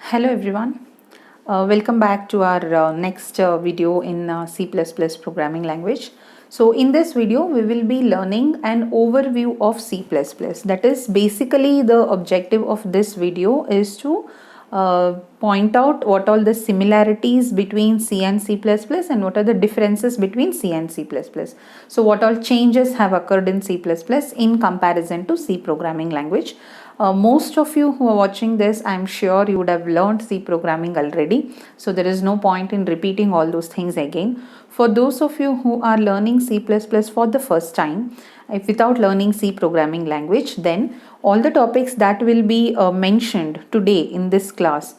Hello everyone. Welcome back to our next video in C++ programming language. So in this video we will be learning an overview of C++. That is basically the objective of this video is to point out what all the similarities between C and C++ and what are the differences between C and C++. So what all changes have occurred in C++ in comparison to C programming language. Most of you who are watching this, I'm sure you would have learned C programming already. So there is no point in repeating all those things again. For those of you who are learning C++ for the first time, if without learning C programming language, then all the topics that will be mentioned today in this class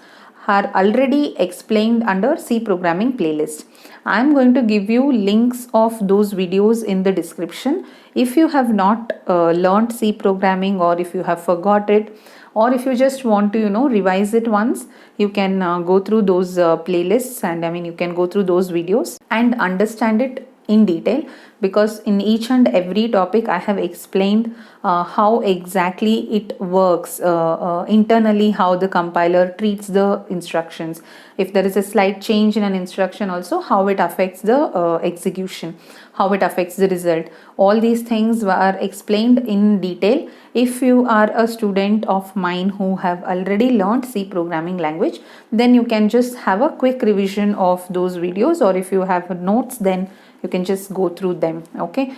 are already explained under C programming playlist. I am going to give you links of those videos in the description. If you have not learned C programming, or if you have forgot it, or if you just want to revise it once, you can go through those playlists, and you can go through those videos and understand it in detail, because in each and every topic I have explained how exactly it works internally, how the compiler treats the instructions. If there is a slight change in an instruction, also how it affects the execution, how it affects the result. All these things are explained in detail. If you are a student of mine who have already learned C programming language, then you can just have a quick revision of those videos, or if you have notes, then you can just go through them. Okay.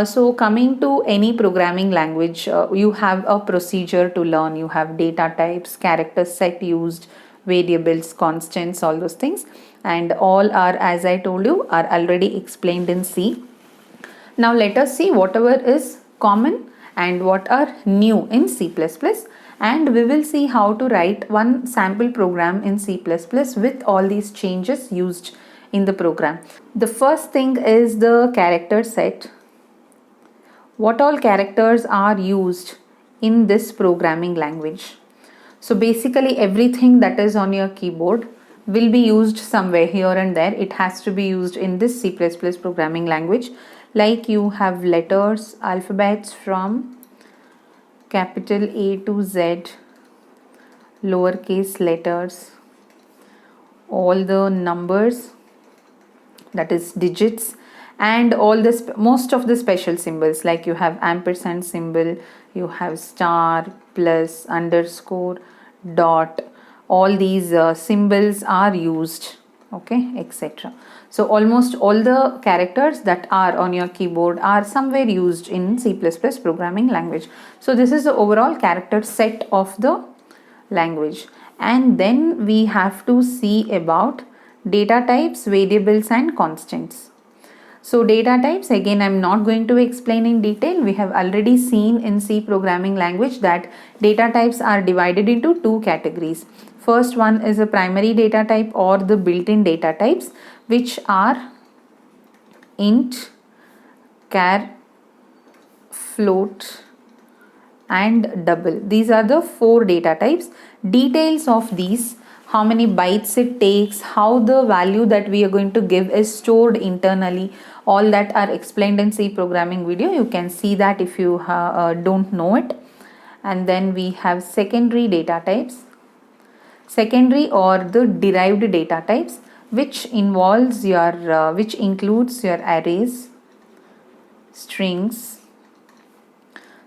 So coming to any programming language, you have a procedure to learn. You have data types, character set used, variables, constants, all those things, and all are, as I told you, are already explained in C. Now let us see whatever is common and what are new in C++, and we will see how to write one sample program in C++ with all these changes used in the program. The first thing is the character set. What all characters are used in this programming language? So basically everything that is on your keyboard will be used somewhere here and there. It has to be used in this C++ programming language. Like you have letters, alphabets from capital A to Z, lowercase letters, all the numbers, that is digits, and all this most of the special symbols, like you have ampersand symbol, you have star, plus, underscore, dot. All these symbols are used, okay, etc. So almost all the characters that are on your keyboard are somewhere used in C++ programming language. So this is the overall character set of the language. And then we have to see about data types, variables, and constants. So data types, again, I'm not going to explain in detail. We have already seen in C programming language that data types are divided into two categories. First one is a primary data type, or the built-in data types, which are int, char, float, and double. These are the four data types. Details of these, how many bytes it takes, how the value that we are going to give is stored internally, all that are explained in C programming video. You can see that if you don't know it. And then we have secondary data types. Secondary or the derived data types, which involves your which includes your arrays, strings,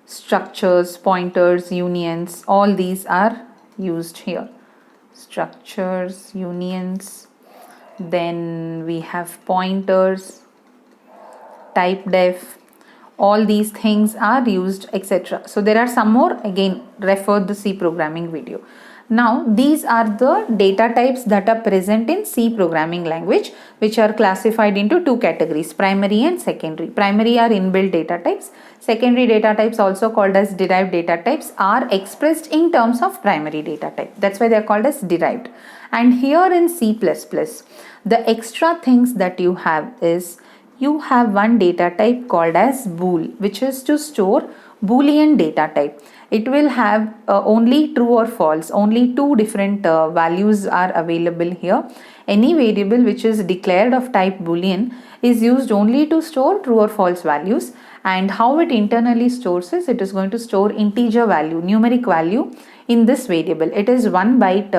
structures, pointers, unions. All these are used here. Structures, unions, then we have pointers, type def, all these things are used, etc. So there are some more, again refer the C programming video. Now these are the data types that are present in C programming language, which are classified into two categories, primary and secondary. Primary are inbuilt data types. Secondary data types, also called as derived data types, are expressed in terms of primary data type. That's why they are called as derived. And here in C++, the extra things that you have is, you have one data type called as bool, which is to store Boolean data type. It will have only true or false. Only two different values are available here. Any variable which is declared of type Boolean is used only to store true or false values. And how it internally stores is, it is going to store integer value, numeric value in this variable. It is 1 byte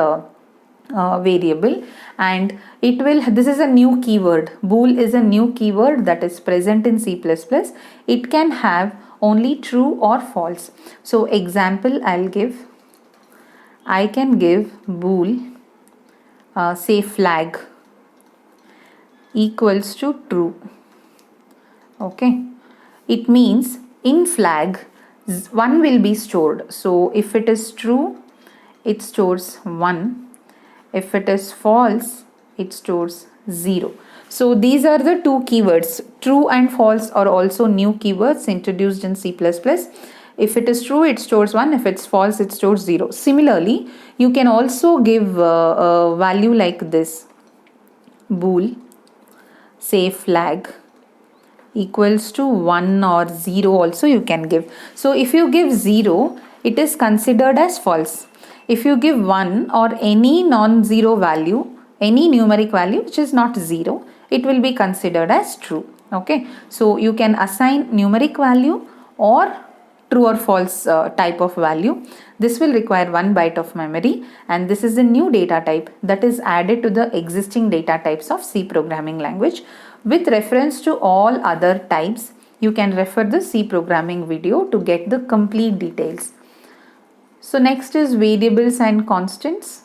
variable, and this is a new keyword. Bool is a new keyword that is present in C++. It can have only true or false. So example I can give bool say flag equals to true. Okay, it means in flag 1 will be stored. So if it is true, it stores 1. If it is false, it stores 0. So these are the two keywords. True and false are also new keywords introduced in C++. If it is true, it stores 1. If it's false, it stores 0. Similarly, you can also give a value like this. Bool, say flag equals to 1 or 0 also you can give. So if you give 0, it is considered as false. If you give 1 or any non-zero value, any numeric value which is not 0, it will be considered as true. Okay, so you can assign numeric value or true or false type of value. This will require 1 byte of memory, and this is a new data type that is added to the existing data types of C programming language. With reference to all other types, you can refer the C programming video to get the complete details. So next is variables and constants.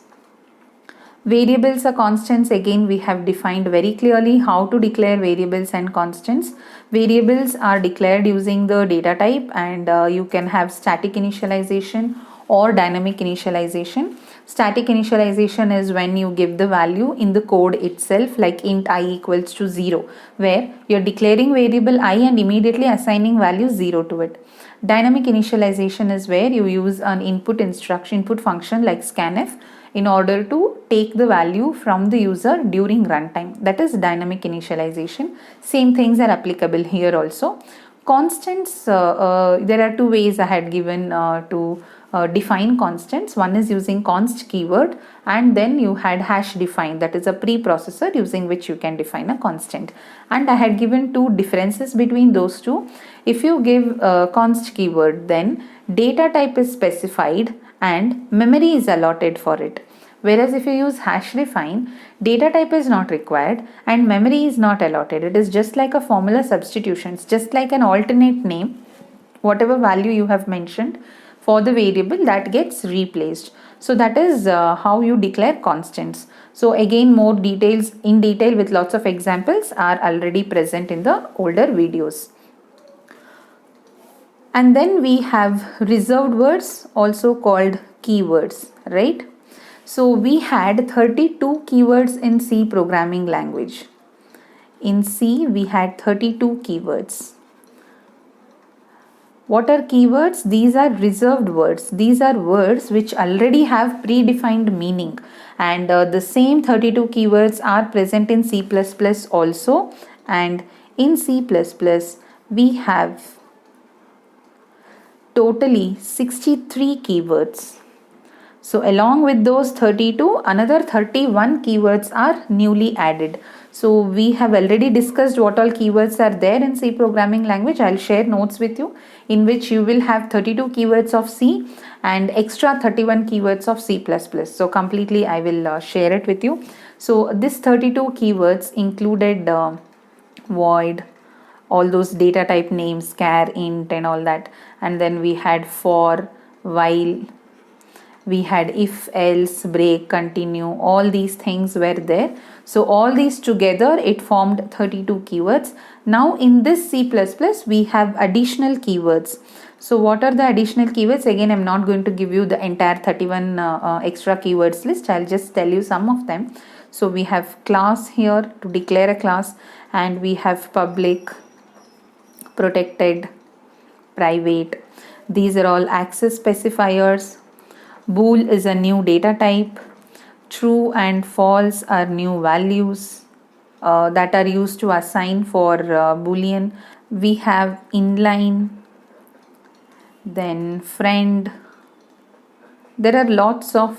Variables are constants. Again, we have defined very clearly how to declare variables and constants. Variables are declared using the data type, and you can have static initialization or dynamic initialization. Static initialization is when you give the value in the code itself, like int I equals to 0, where you're declaring variable I and immediately assigning value 0 to it. Dynamic initialization is where you use an input function like scanf in order to take the value from the user during runtime. That is dynamic initialization. Same things are applicable here also. Constants, there are two ways I had given to define constants. One is using const keyword, and then you had hash define, that is a preprocessor using which you can define a constant. And I had given two differences between those two. If you give const keyword, then data type is specified and memory is allotted for it. Whereas if you use hash define, data type is not required and memory is not allotted. It is just like a formula substitution, just like an alternate name. Whatever value you have mentioned for the variable, that gets replaced. So that is how you declare constants. So again, more details in detail with lots of examples are already present in the older videos. And then we have reserved words, also called keywords, right? So we had 32 keywords in C programming language. In C, we had 32 keywords. What are keywords? These are reserved words. These are words which already have predefined meaning, and the same 32 keywords are present in C++ also, and in C++ we have totally 63 keywords. So along with those 32, another 31 keywords are newly added. So we have already discussed what all keywords are there in C programming language. I'll share notes with you in which you will have 32 keywords of C and extra 31 keywords of C++. So completely I will share it with you. So this 32 keywords included void, all those data type names, char, int and all that. And then we had for, while, we had if, else, break, continue, all these things were there. So all these together it formed 32 keywords. Now in this C++ we have additional keywords. So what are the additional keywords? Again, I'm not going to give you the entire 31 extra keywords list. I'll just tell you some of them. So we have class here to declare a class, and we have public, protected, private. These are all access specifiers. Bool is a new data type. True and false are new values that are used to assign for Boolean. We have inline, then friend. There are lots of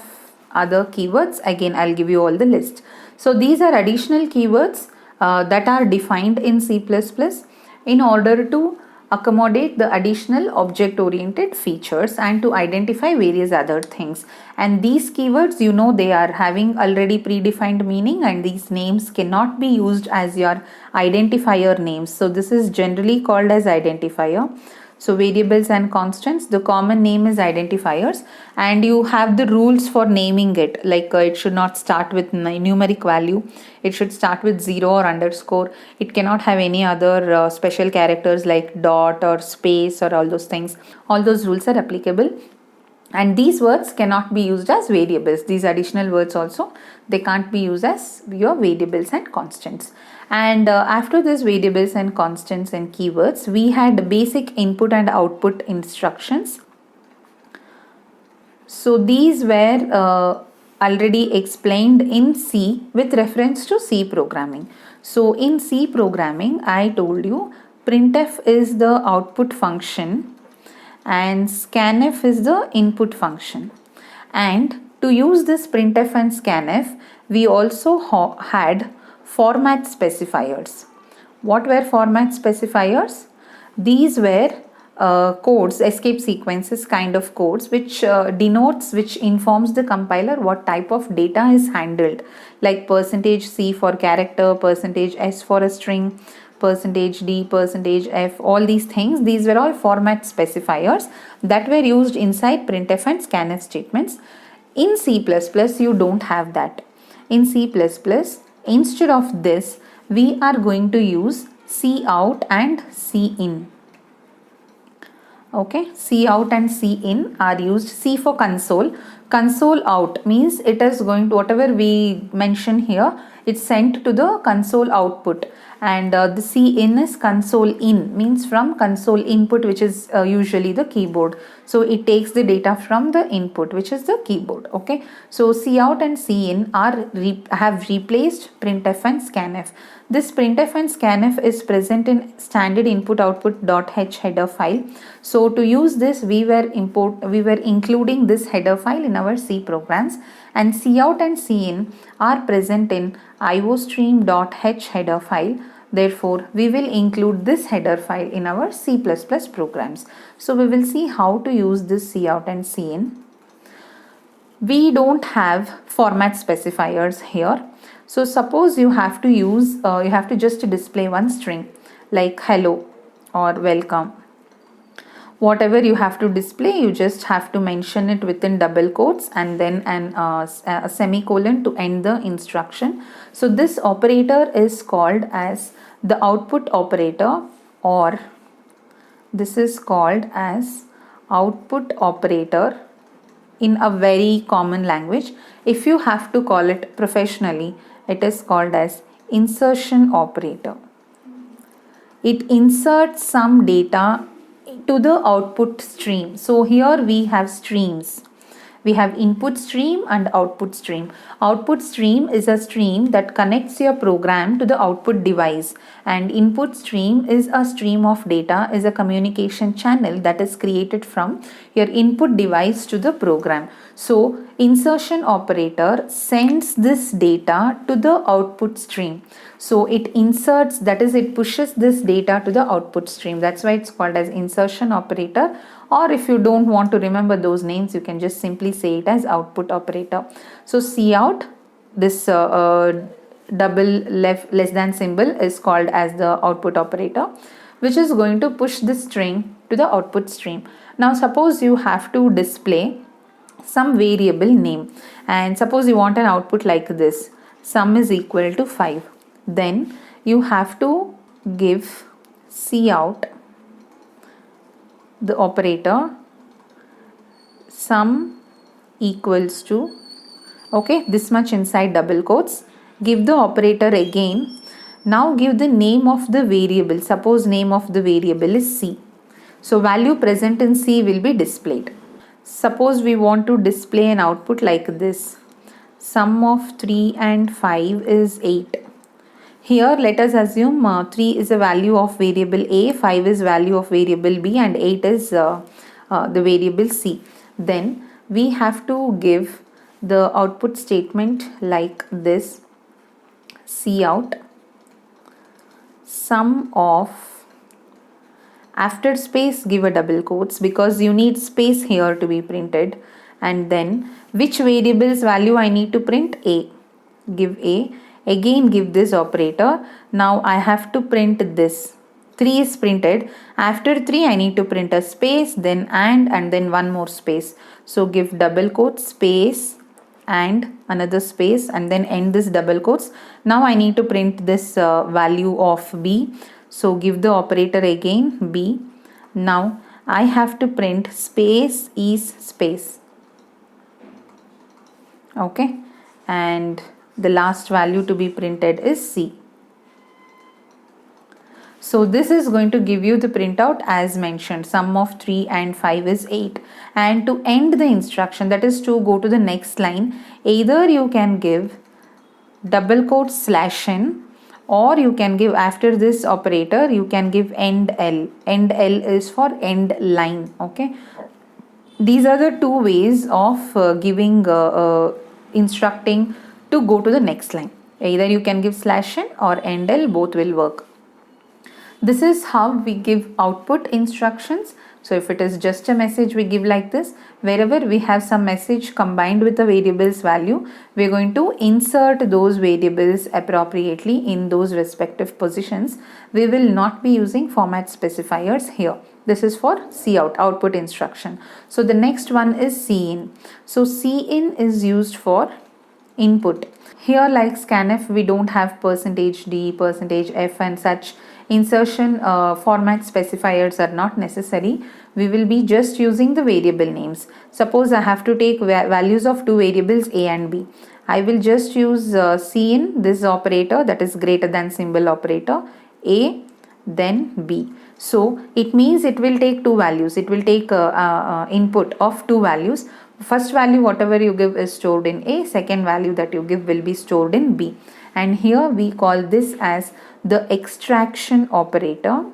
other keywords. Again, I'll give you all the list. So these are additional keywords that are defined in C++ in order to accommodate the additional object oriented features and to identify various other things. And these keywords, you know, they are having already predefined meaning, and these names cannot be used as your identifier names. So this is generally called as identifier. So variables and constants, the common name is identifiers, and you have the rules for naming it, like it should not start with numeric value, it should start with 0 or underscore, it cannot have any other special characters like dot or space or all those things. All those rules are applicable. And these words cannot be used as variables. These additional words also, they can't be used as your variables and constants. And after this variables and constants and keywords, we had basic input and output instructions. So these were already explained in C with reference to C programming. So in C programming, I told you printf is the output function and scanf is the input function. And to use this printf and scanf, we also had format specifiers. What were format specifiers? These were codes, escape sequences kind of codes, which which informs the compiler what type of data is handled, like %C for character, %S for a string, %D, %F, all these things. These were all format specifiers that were used inside printf and scanf statements. In C++, you don't have that. In C++, instead of this, we are going to use cout and cin. Okay, cout and cin are used. C for console. Console out means it is going to, whatever we mention here, it's sent to the console output. And the cin is console in, means from console input, which is usually the keyboard. So it takes the data from the input, which is the keyboard. Okay, so cout and cin have replaced printf and scanf. This printf and scanf is present in standard input output.h header file. So to use this, we were including this header file in our C programs, and cout and cin are present in iostream.h header file. Therefore, we will include this header file in our C++ programs. So we will see how to use this cout and cin. We don't have format specifiers here. So suppose you have to use, you have to just display one string like hello or welcome. Whatever you have to display, you just have to mention it within double quotes and then a semicolon to end the instruction. So this operator is called as the output operator, or this is called as output operator in a very common language. If you have to call it professionally, it is called as insertion operator. It inserts some data to the output stream. So here we have streams. We have input stream and output stream. Output stream is a stream that connects your program to the output device, and input stream is a stream of data, is a communication channel that is created from your input device to the program. So insertion operator sends this data to the output stream. So it inserts, that is, it pushes this data to the output stream. That's why it's called as insertion operator. Or if you don't want to remember those names, you can just simply say it as output operator. So cout, this double less than symbol is called as the output operator, which is going to push this string to the output stream. Now suppose you have to display some variable name, and suppose you want an output like this, sum is equal to 5. Then you have to give cout, the operator, sum equals to, okay, this much inside double quotes. Give the operator again. Now give the name of the variable. Suppose name of the variable is C. So value present in C will be displayed. Suppose we want to display an output like this. Sum of 3 and 5 is 8. Here let us assume 3 is a value of variable A, 5 is value of variable B, and 8 is the variable C. Then we have to give the output statement like this: cout sum of After space, give a double quotes because you need space here to be printed. And then which variable's value I need to print? A. Give A. Again give this operator. Now I have to print this. 3 is printed. After 3 I need to print a space, then and then one more space. So give double quotes, space and another space, and then end this double quotes. Now I need to print this value of B. So give the operator again B. Now I have to print space is space. Okay, and the last value to be printed is C. So this is going to give you the printout as mentioned. Sum of 3 and 5 is 8. And to end the instruction, that is to go to the next line, either you can give double quote slash n, or you can give, after this operator, you can give end L. End L is for end line. Okay. These are the two ways of instructing to go to the next line. Either you can give slash n or end L, both will work. This is how we give output instructions. So if it is just a message, we give like this. Wherever we have some message combined with the variable's value, we are going to insert those variables appropriately in those respective positions. We will not be using format specifiers here. This is for cout, output instruction. So the next one is cin. So cin is used for input. Here, like scanf, we don't have %d, %f and such insertion format specifiers are not necessary. We will be just using the variable names. Suppose I have to take values of two variables a and b. I will just use cin, this operator, that is greater than symbol operator, a then b. So it means it will take two values. It will take input of two values. First value whatever you give is stored in A, second value that you give will be stored in B. And here we call this as the extraction operator.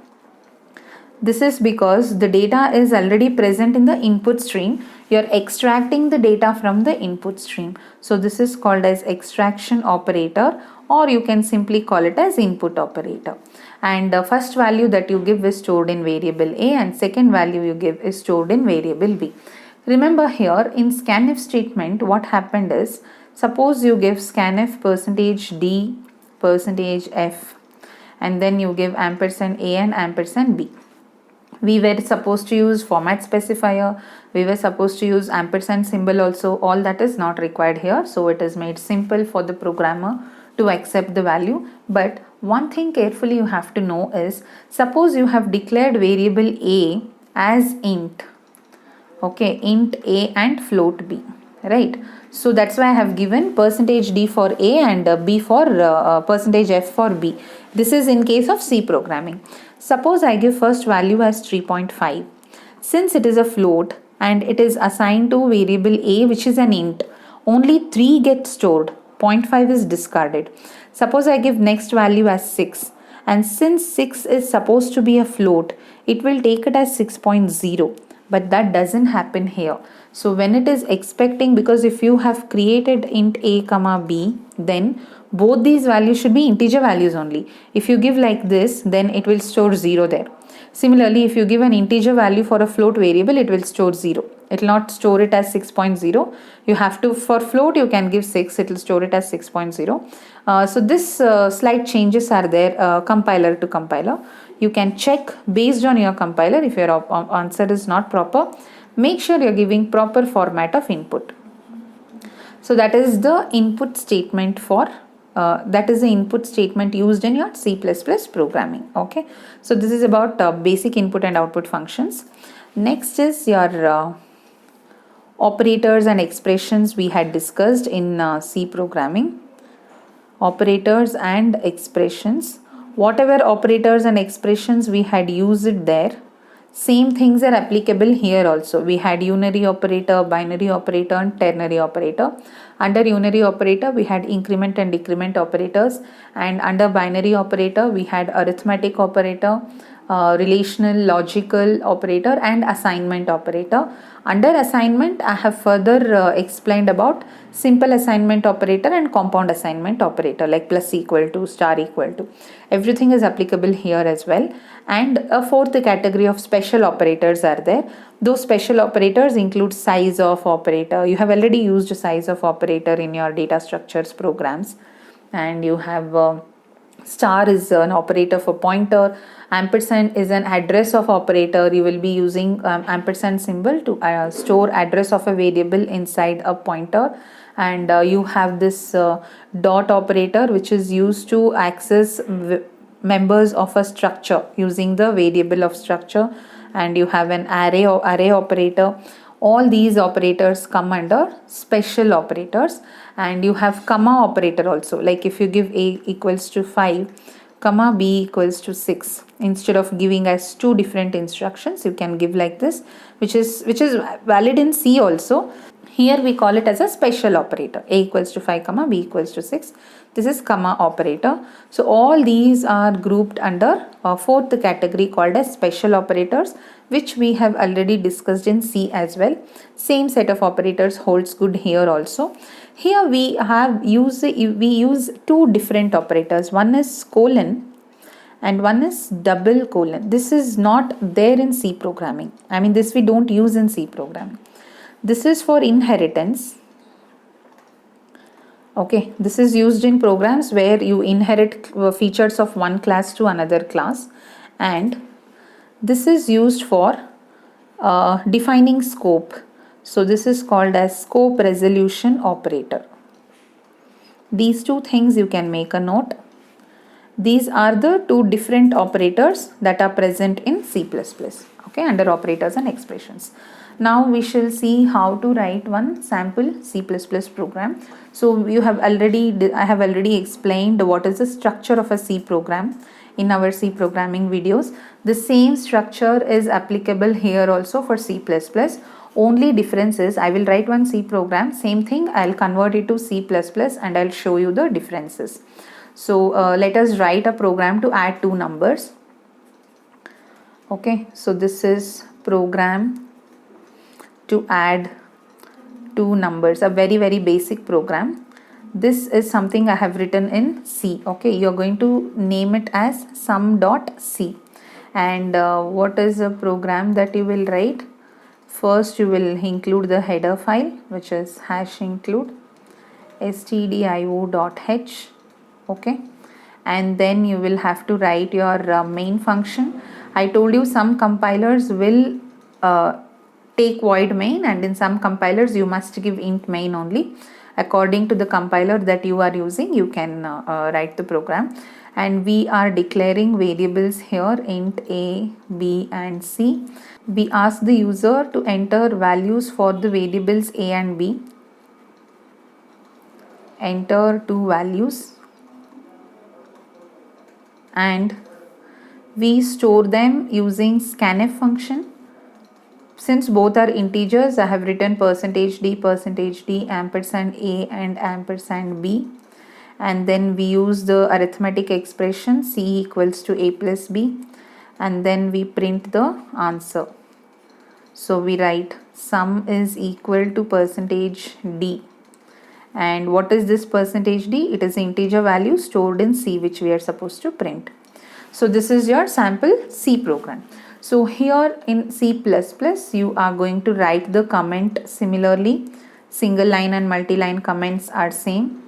This is because the data is already present in the input stream. You are extracting the data from the input stream. So this is called as extraction operator, or you can simply call it as input operator. And the first value that you give is stored in variable A, and second value you give is stored in variable B. Remember here in scanf statement, what happened is, suppose you give scanf %d, %f, and then you give ampersand a and ampersand b. We were supposed to use format specifier, we were supposed to use ampersand symbol also. All that is not required here. So it is made simple for the programmer to accept the value. But one thing carefully you have to know is, suppose you have declared variable a as int. Okay, int a and float b, right? So that's why I have given %d for a and b for %f for b. This is in case of C programming. Suppose I give first value as 3.5. Since it is a float and it is assigned to variable a, which is an int, only 3 gets stored, 0.5 is discarded. Suppose I give next value as 6, and since 6 is supposed to be a float, it will take it as 6.0. But that doesn't happen here. So when it is expecting, because if you have created int a comma b, then both these values should be integer values only. If you give like this, then it will store 0 there. Similarly, if you give an integer value for a float variable, it will store 0. It will not store it as 6.0. You have to, for float you can give 6, it will store it as 6.0. So this slight changes are there compiler to compiler. You can check based on your compiler if your answer is not proper. Make sure you are giving proper format of input. So that is the input statement for that is the input statement used in your C++ programming. Okay, so this is about basic input and output functions. Next is your operators and expressions we had discussed in C programming. Operators and expressions. Whatever operators and expressions we had used there, same things are applicable here also. We had unary operator, binary operator and ternary operator. Under unary operator we had increment and decrement operators, and under binary operator we had arithmetic operator, relational logical operator and assignment operator. Under assignment, I have further explained about simple assignment operator and compound assignment operator, like plus equal to, star equal to. Everything is applicable here as well. And a fourth category of special operators are there. Those special operators include size of operator. You have already used size of operator in your data structures programs, and you have star is an operator for pointer, ampersand is an address of operator. You will be using ampersand symbol to store address of a variable inside a pointer. And you have this dot operator, which is used to access members of a structure using the variable of structure. And you have an array or array operator. All these operators come under special operators. And you have comma operator also, like if you give a equals to 5, comma b equals to 6, instead of giving as two different instructions, you can give like this, which is valid in C also. Here we call it as a special operator. A equals to 5 comma b equals to 6. This is comma operator. So all these are grouped under a fourth category called as special operators, which we have already discussed in C as well. Same set of operators holds good here also. Here we use two different operators. One is colon and one is double colon. This is not there in C programming. I mean, this we don't use in C programming. This is for inheritance. Okay, this is used in programs where you inherit features of one class to another class, and this is used for defining scope. So this is called as scope resolution operator. These two things you can make a note. These are the two different operators that are present in C++, okay, under operators and expressions. Now we shall see how to write one sample C++ program. So I have already explained what is the structure of a C program in our C programming videos. The same structure is applicable here also for C++. Only difference is I will write one C program, same thing, I'll convert it to C++ and I'll show you the differences. So let us write a program to add two numbers. Okay, so this is program to add two numbers, a very basic program. This is something I have written in C. Okay, you're going to name it as sum.c. And what is the program that you will write? First you will include the header file, which is #include stdio.h. okay, and then you will have to write your main function. I told you some compilers will take void main, and in some compilers you must give int main only. According to the compiler that you are using, you can write the program. And we are declaring variables here, int a, b and c. We ask the user to enter values for the variables a and b. Enter two values and we store them using scanf function. Since both are integers, I have written %d, ampersand a and ampersand b. And then we use the arithmetic expression c equals to a plus b, and then we print the answer. So we write sum is equal to %d. And what is this %d? It is integer value stored in C, which we are supposed to print. So this is your sample C program. So here in C++, you are going to write the comment similarly. Single line and multi-line comments are same.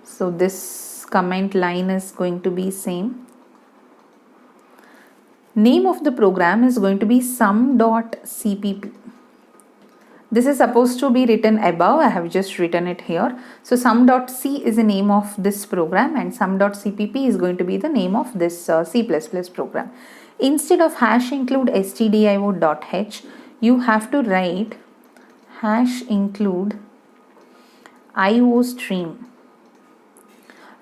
So this comment line is going to be same. Name of the program is going to be sum.cpp. This is supposed to be written above. I have just written it here. So sum.c is the name of this program and sum.cpp is going to be the name of this C++ program. Instead of #include stdio.h, you have to write #include iostream.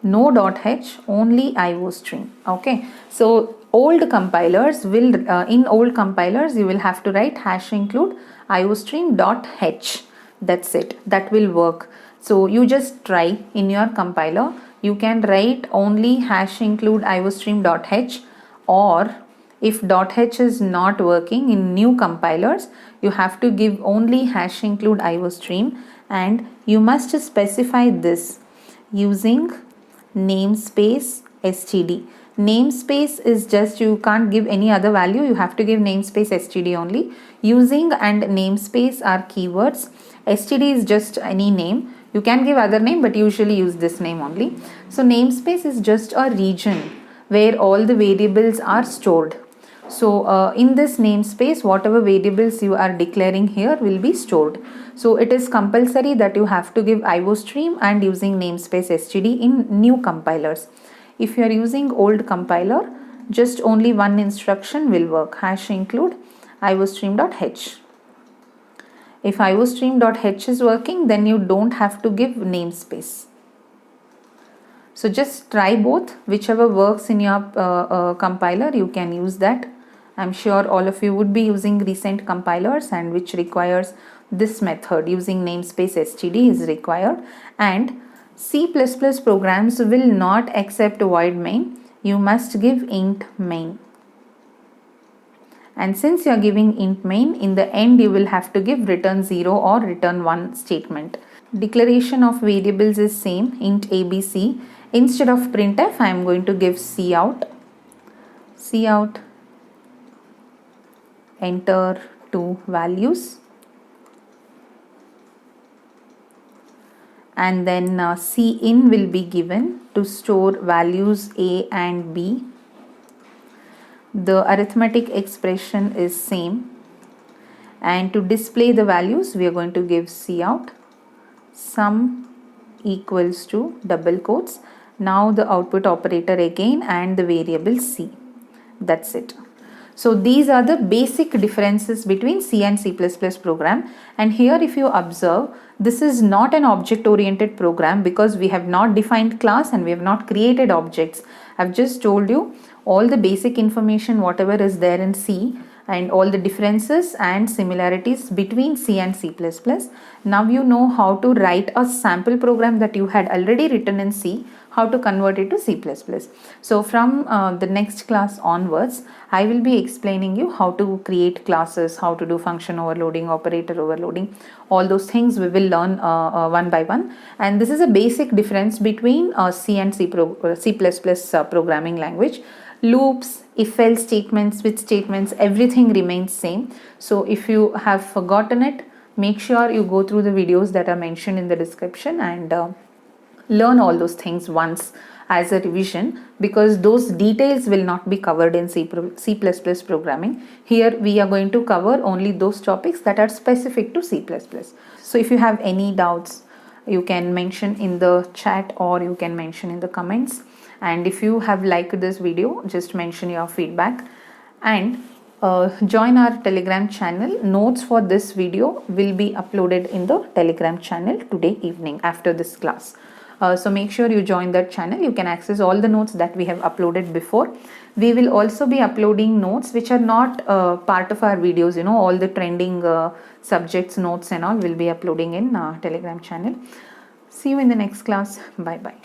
No .h, only iostream. Okay, so old compilers will in old compilers you will have to write #include iostream.h. That's it, that will work. So you just try in your compiler, you can write only #include iostream.h, or if .h is not working in new compilers, you have to give only hash include iostream, and you must specify this using namespace std. Namespace is just, you can't give any other value, you have to give namespace std only. Using and namespace are keywords. Std is just any name. You can give other name, but usually use this name only. So namespace is just a region where all the variables are stored. So in this namespace, whatever variables you are declaring here will be stored. So it is compulsory that you have to give iostream and using namespace std in new compilers. If you are using old compiler, just only one instruction will work, hash include iostream.h. If iostream.h is working, then you don't have to give namespace. So just try both, whichever works in your compiler, you can use that. I'm sure all of you would be using recent compilers and which requires this method using namespace std is required. And C++ programs will not accept void main. You must give int main. And since you are giving int main, in the end you will have to give return 0 or return 1 statement. Declaration of variables is same, int abc. Instead of printf, I am going to give cout. Cout, enter two values, and then cin will be given to store values a and b. The arithmetic expression is same, and to display the values we are going to give cout sum equals to double quotes. Now the output operator again and the variable c. That's it. So these are the basic differences between C and C++ program. And here if you observe, this is not an object oriented program because we have not defined class and we have not created objects. I've just told you all the basic information whatever is there in C and all the differences and similarities between C and C++. Now you know how to write a sample program that you had already written in C, how to convert it to C++. So from the next class onwards, I will be explaining you how to create classes, how to do function overloading, operator overloading, all those things we will learn one by one. And this is a basic difference between C and C++ programming language. Loops, if-else statements, switch statements, everything remains same. So if you have forgotten it, make sure you go through the videos that are mentioned in the description and learn all those things once as a revision, because those details will not be covered in C++ programming. Here we are going to cover only those topics that are specific to C++. So if you have any doubts, you can mention in the chat or you can mention in the comments. And if you have liked this video, just mention your feedback and join our Telegram channel. Notes for this video will be uploaded in the Telegram channel today evening after this class. So make sure you join that channel. You can access all the notes that we have uploaded before. We will also be uploading notes which are not part of our videos, you know, all the trending subjects notes and all will be uploading in Telegram channel. See you in the next class. Bye bye.